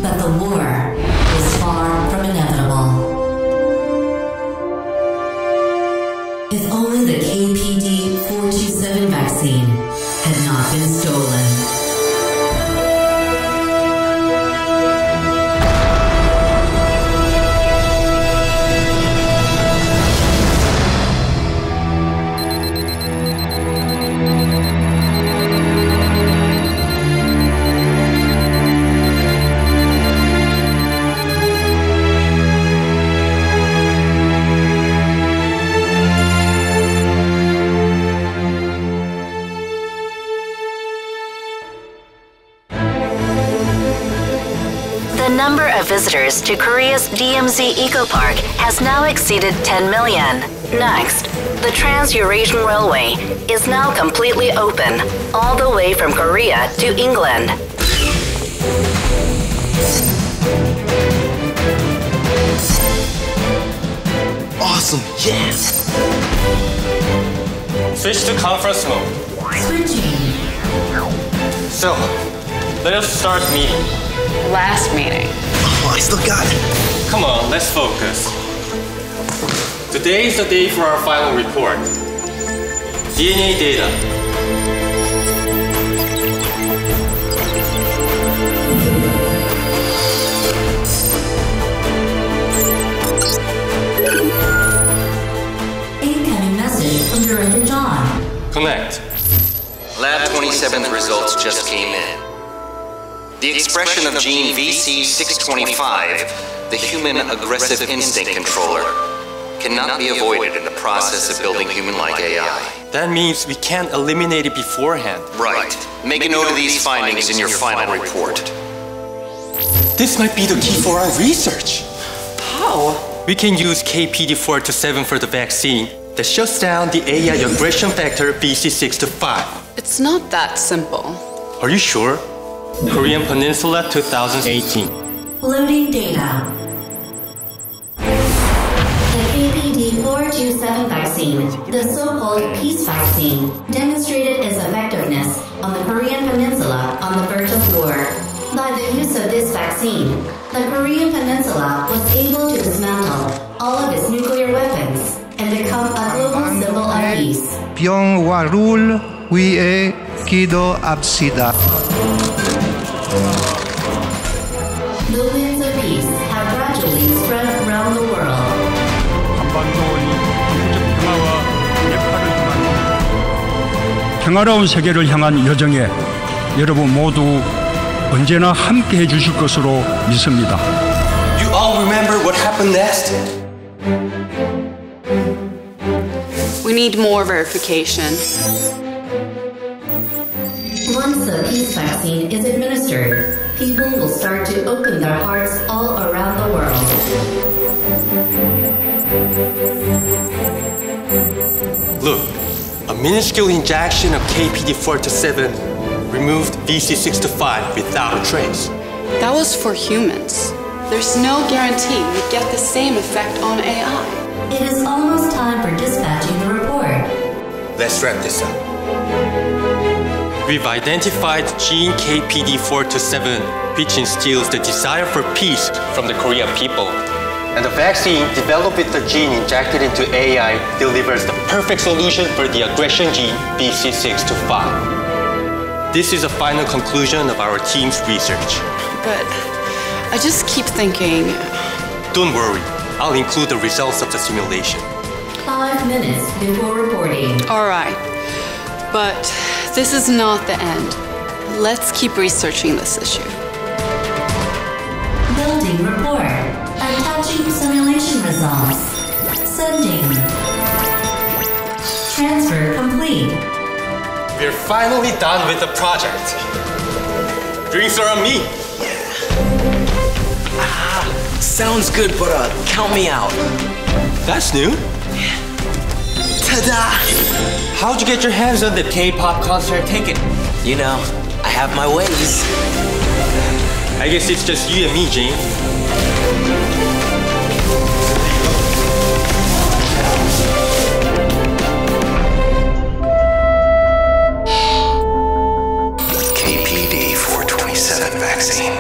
But the war is far from inevitable. If only the KPD 427 vaccine had not been stolen. The number of visitors to Korea's DMZ Eco Park has now exceeded 10 million. Next, the Trans-Eurasian Railway is now completely open, all the way from Korea to England. Awesome, yes! Switch to conference mode. Switching. So, let us start meeting. Last meeting. Oh, I still got it. Come on, let's focus. Today is the day for our final report. DNA data. Incoming message from Director John. Connect. Lab 27's results just came in. The expression of gene VC625, the human aggressive instinct controller, cannot be avoided in the process of building human-like AI. That means we can't eliminate it beforehand. Right. Make a note of these findings in your final report. This might be the key for our research. How? We can use KPD427 for the vaccine that shuts down the AI aggression factor VC625. It's not that simple. Are you sure? Korean Peninsula 2018. Loading data. The KPD427 vaccine, the so-called peace vaccine, demonstrated its effectiveness on the Korean Peninsula on the verge of war. By the use of this vaccine, the Korean Peninsula was able to dismantle all of its nuclear weapons and become a global symbol of peace. 평화를 위해 기도합시다. The winds of peace have gradually spread around the world. 평화로운 세계를 향한 여정에 여러분 모두 언제나 함께 해주실 것으로 믿습니다. You all remember what happened next? We need more verification. Once the peace vaccine is administered, people will start to open their hearts all around the world. Look, a minuscule injection of KPD427 removed VC625 without a trace. That was for humans. There's no guarantee we get the same effect on AI. It is almost time for dispatching the report. Let's wrap this up. We've identified gene KPD427, which instills the desire for peace from the Korean people. And the vaccine developed with the gene injected into AI delivers the perfect solution for the aggression gene VC625. This is a final conclusion of our team's research. But I just keep thinking... Don't worry, I'll include the results of the simulation. 5 minutes before reporting. All right, but this is not the end. Let's keep researching this issue. Building report. Attaching simulation results. Sending. Transfer complete. We're finally done with the project. Drinks are on me. Sounds good, but count me out. That's new. Ta-da! How'd you get your hands on the K-pop concert ticket? You know, I have my ways. I guess it's just you and me, Jane. KPD 427 vaccine.